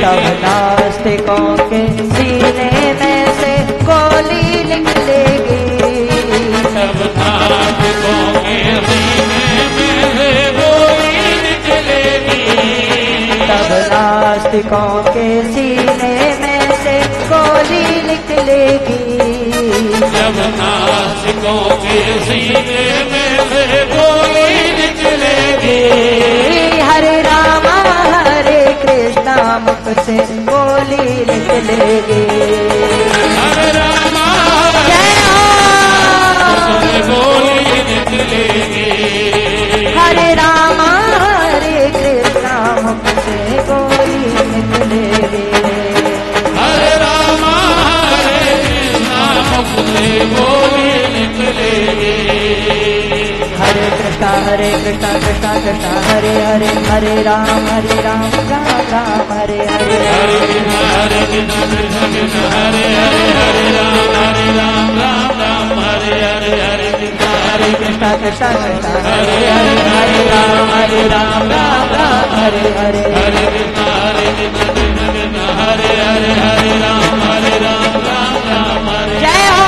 तब नास्तिकों के सीने में से गोली निकलेगी, तब नास्तिकों के सीने में से गोली निकलेगी, तब नास्तिकों के सीने में से गोली निकलेगी, जब नास्तिकों के सीने में से गोली निकलेगी। हरे रामा हरे कृष्णा मुख से गोली निकलेगी, हरे रामा गोली निकलेगी, हरे रामा हरे कृष्णा मुख से गोली निकलेगी, हरे रामा हरे कृष्णा मुख से गोली निकलेगी। हरे कृष्णा कृष्णा कृष्णा हरे हरे, हरे राम राम राम हरे हरे, हरे कृष्णा कृष्णा हरे हरे, हरे राम राम राम हरे हरे, हरे कृष्णा कृष्णा कृष्णा हरे हरे, हरे राम राम राम हरे हरे, हरे कृष्णा कृष्णा हरे हरे, हरे राम राम हरे। जय हो।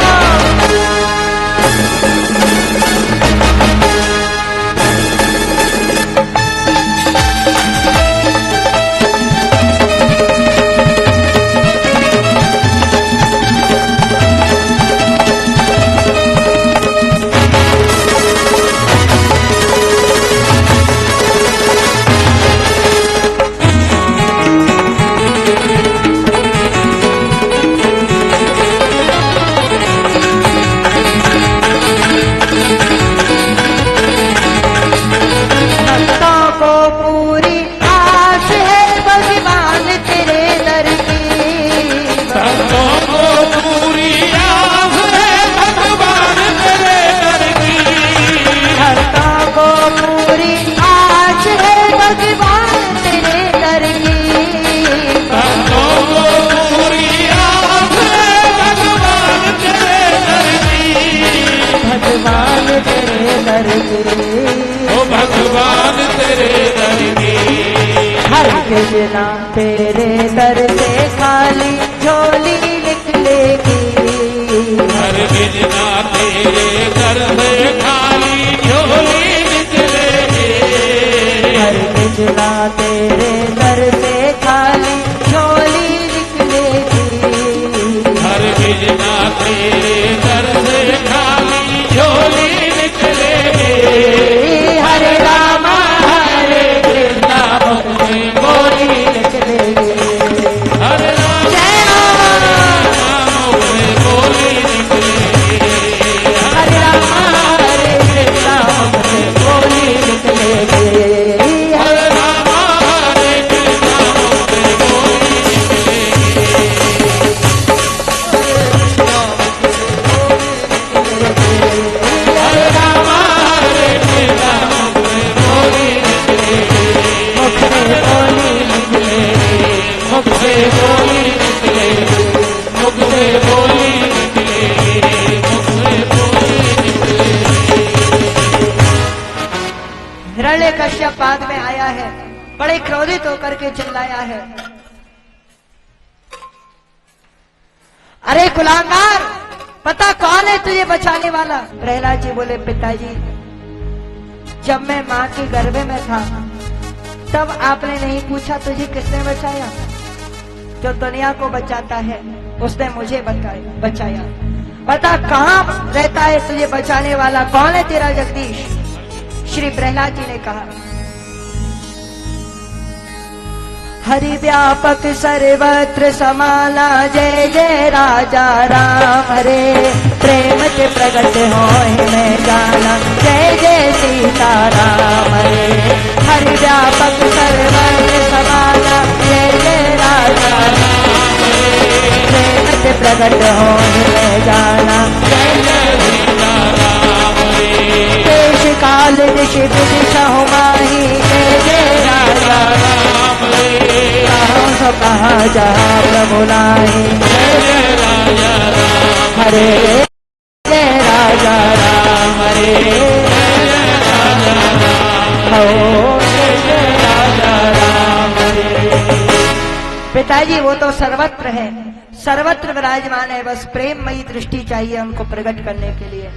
भगवान तेरे दर की, हर कृष्णा तेरे दर से खाली झोली निकलेगी, हर कृष्णा तेरे दर से खाली झोली निकलेगी, हर कृष्णा तेरे दर से खाली झोली निकलेगी, हर कृष्णा तेरे दर से खाली झोली निकलेगी। हरे रामा हरे कृष्णा मुख से गोली निकलेगी, हरे राम से गोली निकलेगी, हरे रामा हरे कृष्णा मुख से गोली निकलेगी, हरे राम क्रोधित होकर के चिल्लाया है, अरे गुलामगार, पता कौन है तुझे बचाने वाला? प्रहलाद जी बोले, पिताजी, जब मैं माँ के गर्भ में था तब आपने नहीं पूछा तुझे किसने बचाया? जो दुनिया को बचाता है उसने मुझे बचाया। बता कहाँ रहता है तुझे बचाने वाला? कौन है तेरा जगदीश? श्री प्रहलाद जी ने कहा, हरि व्यापक सर्वत्र समाना, जय जय राजा राम रे, प्रेम से प्रगट होए मैं जाना, जय जय सीता राम रे। हरि व्यापक सर्वत्र समाना, जय जय राजा राम रे, प्रेम से प्रगट होए मैं जाना, जय जय सीता राम रे। देश काल दिश विदिशा माही, जय जय राजा राम रे, कहा जा प्रभु नाही, जय राजा राम हरे, जय राजा राम हरे, जय राजा राम हो, जय राजा राम हरे। पिताजी वो तो सर्वत्र है, सर्वत्र विराजमान है, बस प्रेममयी दृष्टि चाहिए उनको प्रकट करने के लिए।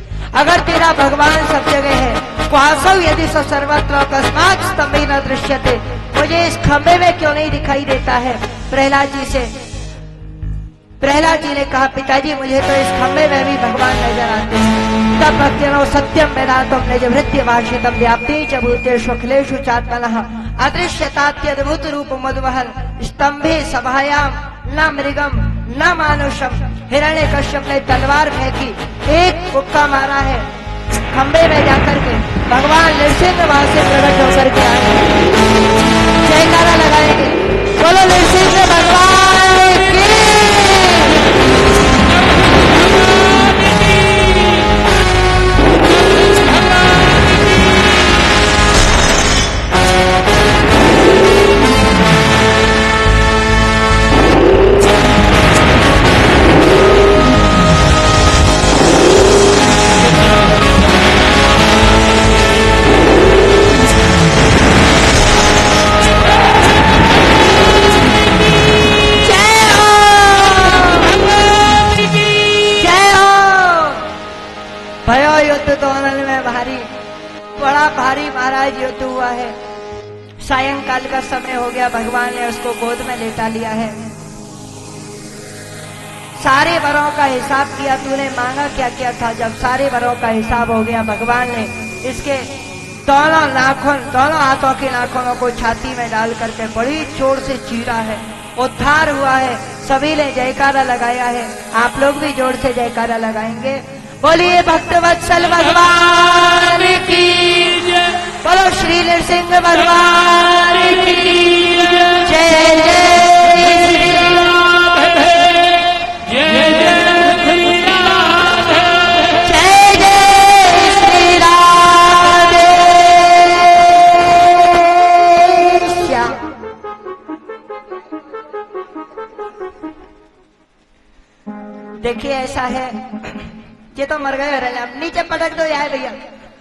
अगर तेरा भगवान सब जगह है, क्वासव यदि सब सर्वत्र अकस्मात स्तंभे न दृश्यते, मुझे इस खंबे में क्यों नहीं दिखाई देता है? प्रहलाद जी ने कहा, पिताजी मुझे तो इस खंबे में भी भगवान नजर आते हैं। तब भक्तिनो सत्यम वेदांतम निज वृत्ति भाषितम व्याप्ति च भूतेषु अखिलेषु चात्मनः अदृश्यतात्यद्भुत रूप मधुवहन स्तंभे सभायाम न मृगम न मानुषम। हिरण्यकश्यप ने तलवार फेंकी, एक मुक्का मारा है खंबे में जाकर के, भगवान नृसिंह वहां से प्रकट होकर के आए, जयकारा लगाएंगे, बोलो नृसिंह भगवान की। बड़ा भारी महाराज युद्ध हुआ है। सायंकाल का समय हो गया, भगवान ने उसको गोद में लेटा लिया है। सारे वरों का हिसाब किया, तूने मांगा क्या क्या था? जब सारे वरों का हिसाब हो गया, भगवान ने इसके दोनों नाखून, दोनों हाथों के नाखूनों को छाती में डाल करके बड़ी जोर से चीरा है, उद्धार हुआ है। सभी ने जयकारा लगाया है, आप लोग भी जोर से जयकारा लगाएंगे। बोलिए भक्तवत्सल भगवान की जय, बोलो श्री नृसिंह भगवान की जय, जय जय श्री राधे, जय जय श्री राधे, जय जय श्री राधे श्याम। देखिए ऐसा है, ये तो मर गए रहे, अब नीचे पटक दो यार भैया,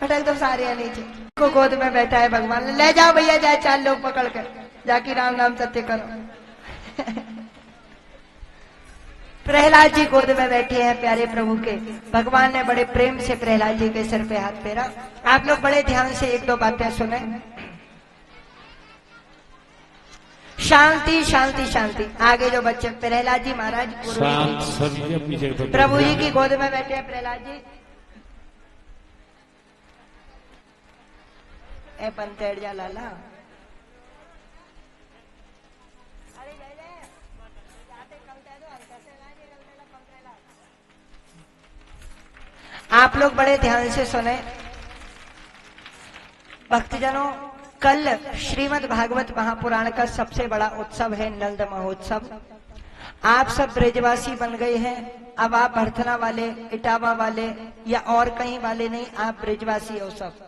पटक दो सारे नीचे। को गोद में बैठा है भगवान, ले जाओ भैया, जाए 4 लोग पकड़ कर, जाके राम नाम सत्य करो। प्रहलाद जी गोद में बैठे हैं प्यारे प्रभु के। भगवान ने बड़े प्रेम से प्रहलाद जी के सिर पे हाथ फेरा। आप लोग बड़े ध्यान से 1-2 बातें सुने। शांति शांति शांति। आगे जो बच्चे, प्रहलाद जी महाराज प्रभु जी की गोद में बैठे हैं। प्रहलाद जी ए पंतेड़ जा लाला, आप लोग बड़े ध्यान से सुने भक्तजनों। कल श्रीमद् भागवत महापुराण का सबसे बड़ा उत्सव है नंद महोत्सव। आप सब ब्रजवासी बन गए हैं, अब आप भरथना वाले, इटावा वाले या और कहीं वाले नहीं, आप ब्रजवासी हो सब।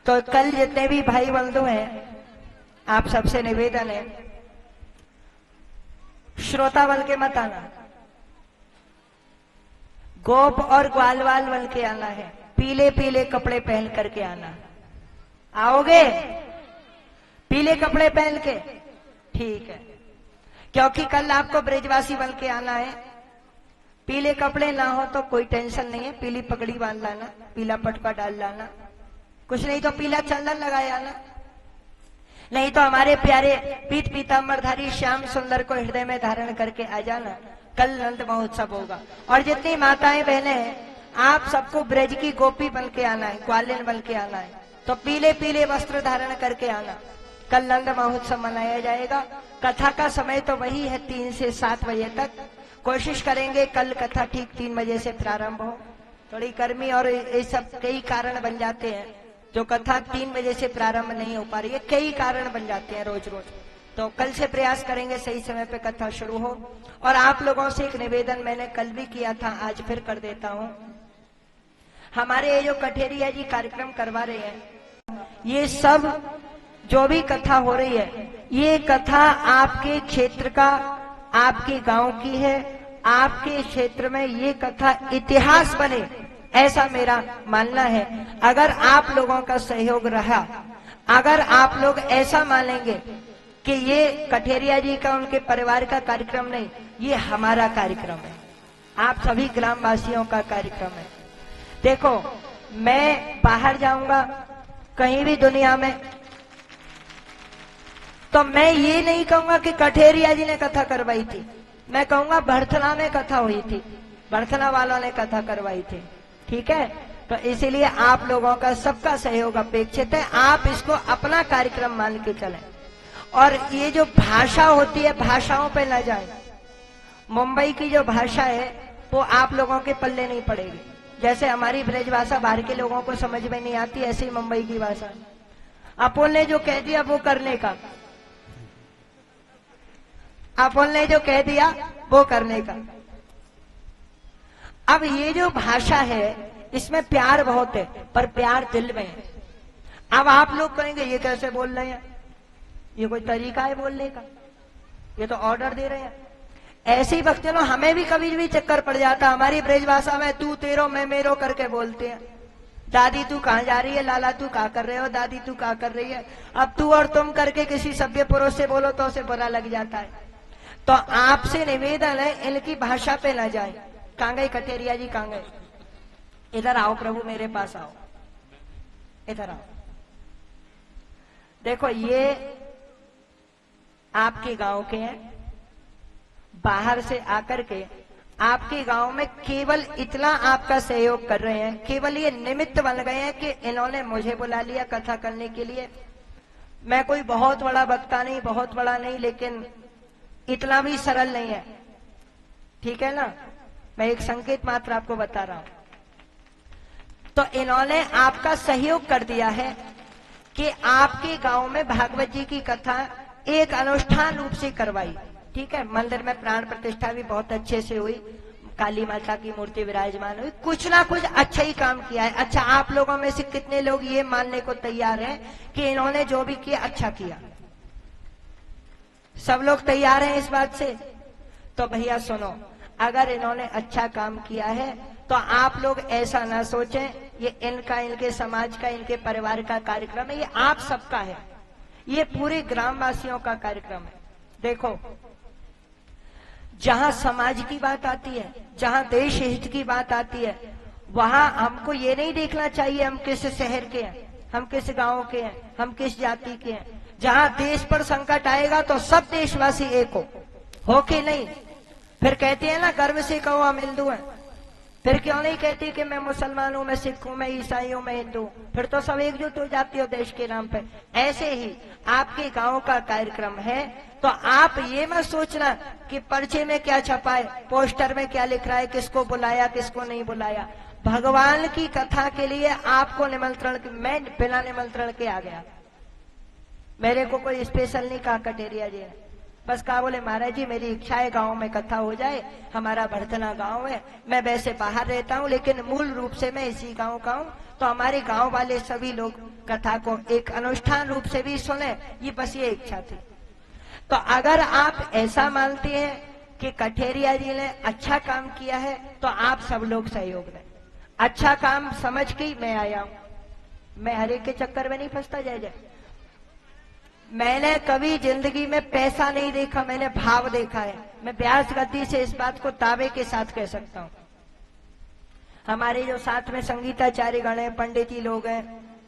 तो कल जितने भी भाई बंधु हैं, आप सबसे निवेदन है, श्रोता बन के मत आना, गोप और ग्वालवाल बन के आना है, पीले पीले कपड़े पहन करके आना। आओगे पीले कपड़े पहन के, ठीक है, क्योंकि कल आपको ब्रजवासी बन के आना है। पीले कपड़े ना हो तो कोई टेंशन नहीं है, पीली पगड़ी बांध लाना, पीला पटका डाल लाना, कुछ नहीं तो पीला चंदन लगाया ना, नहीं तो हमारे प्यारे पीत पीतांबरधारी श्याम सुंदर को हृदय में धारण करके आ जाना। कल नंद महोत्सव होगा और जितनी माताएं बहनें हैं आप सबको ब्रज की गोपी बन के आना है, ग्वालिन बन के आना है, तो पीले पीले वस्त्र धारण करके आना। कल नंद महोत्सव मनाया जाएगा। कथा का समय तो वही है 3 से 7 बजे तक। कोशिश करेंगे कल कथा ठीक 3 बजे से प्रारंभ हो। थोड़ी गर्मी और ये सब कई कारण बन जाते हैं जो कथा 3 बजे से प्रारंभ नहीं हो पा रही है, कई कारण बन जाते हैं रोज रोज। तो कल से प्रयास करेंगे सही समय पे कथा शुरू हो। और आप लोगों से एक निवेदन मैंने कल भी किया था, आज फिर कर देता हूँ। हमारे ये जो कठेरिया जी कार्यक्रम करवा रहे हैं, ये सब जो भी कथा हो रही है, ये कथा आपके क्षेत्र का, आपके गांव की है। आपके क्षेत्र में ये कथा इतिहास बने, ऐसा मेरा मानना है। अगर आप लोगों का सहयोग रहा, अगर आप लोग ऐसा मानेंगे कि ये कठेरिया जी का, उनके परिवार का कार्यक्रम नहीं, ये हमारा कार्यक्रम है, आप सभी ग्रामवासियों का कार्यक्रम है। देखो, मैं बाहर जाऊंगा कहीं भी दुनिया में, तो मैं ये नहीं कहूंगा कि कठेरिया जी ने कथा करवाई थी, मैं कहूंगा भरथना में कथा हुई थी, भरथना वालों ने कथा करवाई थी। ठीक है, तो इसीलिए आप लोगों का सबका सहयोग अपेक्षित है। आप इसको अपना कार्यक्रम मान के चलें। और ये जो भाषा होती है, भाषाओं पे न जाए। मुंबई की जो भाषा है वो आप लोगों के पल्ले नहीं पड़ेगी। जैसे हमारी ब्रजभाषा बाहर के लोगों को समझ में नहीं आती, ऐसे ही मुंबई की भाषा। अपोल ने जो कह दिया वो करने का, अपोल ने जो कह दिया वो करने का। अब ये जो भाषा है इसमें प्यार बहुत है, पर प्यार दिल में है। अब आप लोग कहेंगे ये कैसे बोल रहे हैं, ये कोई तरीका है बोलने का, ये तो ऑर्डर दे रहे हैं। ऐसे ही वक्त लो, हमें भी कभी भी चक्कर पड़ जाता। हमारी ब्रजभाषा में तू तेरो मैं मेरो करके बोलते हैं। दादी तू कहाँ जा रही है, लाला तू क्या कर रहे हो, दादी तू क्या कर रही है। अब तू और तुम करके किसी सभ्य पुरुष से बोलो तो उसे बुरा लग जाता है। तो आपसे निवेदन है, इनकी भाषा पे न जाए। कहाँ गए कठेरिया जी, कहाँ गए? इधर आओ प्रभु, मेरे पास आओ, इधर आओ। देखो, ये आपके गांव के हैं, बाहर से आकर के आपके गांव में केवल इतना आपका सहयोग कर रहे हैं, केवल ये निमित्त बन गए हैं कि इन्होंने मुझे बुला लिया कथा करने के लिए। मैं कोई बहुत बड़ा वक्ता नहीं, बहुत बड़ा नहीं, लेकिन इतना भी सरल नहीं है। ठीक है ना, मैं एक संकेत मात्र आपको बता रहा हूं। तो इन्होंने आपका सहयोग कर दिया है कि आपके गांव में भागवत जी की कथा एक अनुष्ठान रूप से करवाई। ठीक है, मंदिर में प्राण प्रतिष्ठा भी बहुत अच्छे से हुई, काली माता की मूर्ति विराजमान हुई, कुछ ना कुछ अच्छा ही काम किया है। अच्छा, आप लोगों में से कितने लोग ये मानने को तैयार हैं कि इन्होंने जो भी किया अच्छा किया? सब लोग तैयार हैं इस बात से? तो भैया सुनो, अगर इन्होंने अच्छा काम किया है तो आप लोग ऐसा ना सोचें ये इनका, इनके समाज का, इनके परिवार का कार्यक्रम है। ये आप सबका है, ये पूरे ग्रामवासियों का कार्यक्रम है। देखो, जहां समाज की बात आती है, जहां देश हित की बात आती है, वहां हमको ये नहीं देखना चाहिए हम किस शहर के हैं, हम किस गांव के हैं, हम किस जाति के हैं। जहां देश पर संकट आएगा तो सब देशवासी एक हो के नहीं। फिर कहते हैं ना, गर्व से कहो हम हिंदू हैं, फिर क्यों नहीं कहती कि मैं मुसलमान हूं, मैं सिख हूं, मैं ईसाई हूं, मैं हिंदू? फिर तो सब एकजुट हो जाती हो देश के नाम पे। ऐसे ही आपके गांव का कार्यक्रम है तो आप ये मत सोचना कि पर्चे में क्या छपा है, पोस्टर में क्या लिख रहा है, किसको बुलाया किसको नहीं बुलाया। भगवान की कथा के लिए आपको निमंत्रण, मैं बिना निमंत्रण के आ गया। मेरे को कोई स्पेशल नहीं कहा कटेरिया जी ने, बस कहा बोले महाराज जी मेरी इच्छा है गांव में कथा हो जाए, हमारा भरथना गांव है, मैं वैसे बाहर रहता हूं लेकिन मूल रूप से मैं इसी गांव का हूं, तो हमारे गांव वाले सभी लोग कथा को एक अनुष्ठान रूप से भी सुने, ये बस ये इच्छा थी। तो अगर आप ऐसा मानते हैं कि कठेरिया जी ने अच्छा काम किया है तो आप सब लोग सहयोग दें। अच्छा काम समझ के ही मैं आया हूं, मैं हर एक के चक्कर में नहीं फंसता। जय जय, मैंने कभी जिंदगी में पैसा नहीं देखा, मैंने भाव देखा है। मैं व्यास गद्दी से इस बात को दावे के साथ कह सकता हूँ। हमारे जो साथ में संगीताचार्य गण हैं, पंडित जी लोग हैं,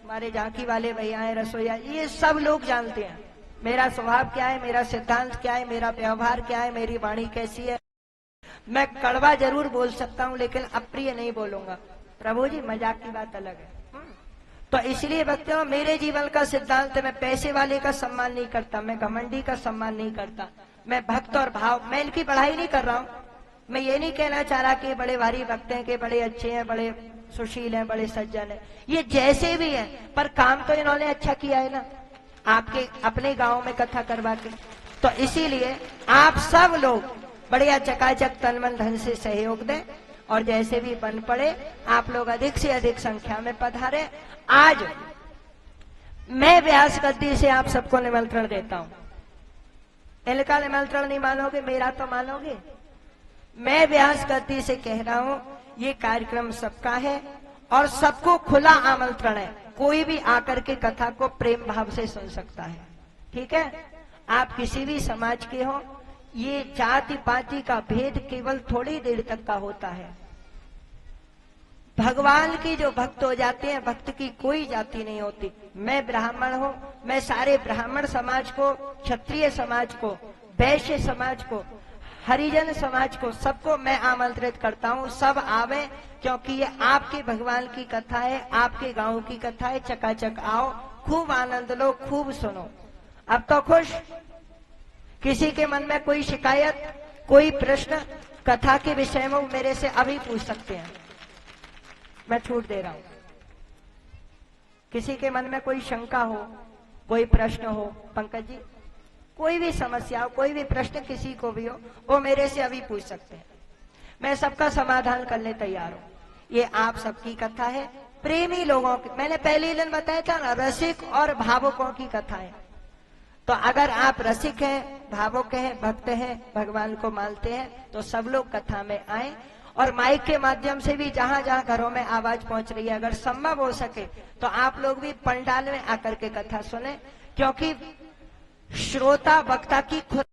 हमारे झांकी वाले भैया हैं, रसोईया, ये सब लोग जानते हैं मेरा स्वभाव क्या है, मेरा सिद्धांत क्या है, मेरा व्यवहार क्या है, मेरी वाणी कैसी है। मैं कड़वा जरूर बोल सकता हूँ लेकिन अप्रिय नहीं बोलूंगा। प्रभु जी मजाक की बात अलग है। तो इसलिए भक्तों, मेरे जीवन का सिद्धांत, मैं पैसे वाले का सम्मान नहीं करता, मैं घमंडी का सम्मान नहीं करता, मैं भक्त और भाव, मैं इनकी बढ़ाई नहीं कर रहा हूँ। मैं ये नहीं कहना चाह रहा कि बड़े भारी भक्त हैं, कि बड़े अच्छे हैं, बड़े सुशील हैं, बड़े सज्जन हैं, ये जैसे भी हैं, पर काम तो इन्होंने अच्छा किया है ना, आपके अपने गांव में कथा करवा के। तो इसीलिए आप सब लोग बढ़िया चकाचक तन मन धन से सहयोग दें और जैसे भी बन पड़े आप लोग अधिक से अधिक संख्या में पधारे। आज मैं व्यास गद्दी से आप सबको निमंत्रण देता हूं। इनका निमंत्रण नहीं मानोगे, मेरा तो मानोगे। मैं व्यास गद्दी से कह रहा हूं, ये कार्यक्रम सबका है और सबको खुला आमंत्रण है। कोई भी आकर के कथा को प्रेम भाव से सुन सकता है, ठीक है। आप किसी भी समाज के हो, ये जाति पाति का भेद केवल थोड़ी देर तक का होता है। भगवान की जो भक्त हो जाते हैं, भक्त की कोई जाति नहीं होती। मैं ब्राह्मण हूं, मैं सारे ब्राह्मण समाज को, क्षत्रिय समाज को, वैश्य समाज को, हरिजन समाज को, सबको मैं आमंत्रित करता हूं। सब आवे, क्योंकि ये आपके भगवान की कथा है, आपके गांव की कथा है। चकाचक आओ, खूब आनंद लो, खूब सुनो। अब तो खुश। किसी के मन में कोई शिकायत, कोई प्रश्न कथा के विषय में मेरे से अभी पूछ सकते हैं, मैं छूट दे रहा हूं। किसी के मन में कोई शंका हो, कोई प्रश्न हो, पंकज जी कोई भी समस्या हो, कोई भी प्रश्न किसी को भी हो, वो मेरे से अभी पूछ सकते हैं। मैं सबका समाधान करने तैयार हूं। ये आप सबकी कथा है, प्रेमी लोगों की। मैंने पहले ही दिन बताया था ना, रसिक और भावुकों की कथा है। तो अगर आप रसिक हैं, भावुक हैं, भक्त हैं, भगवान को मानते हैं, तो सब लोग कथा में आए और माइक के माध्यम से भी जहां जहां घरों में आवाज पहुंच रही है, अगर संभव हो सके तो आप लोग भी पंडाल में आकर के कथा सुने, क्योंकि श्रोता वक्ता की खुद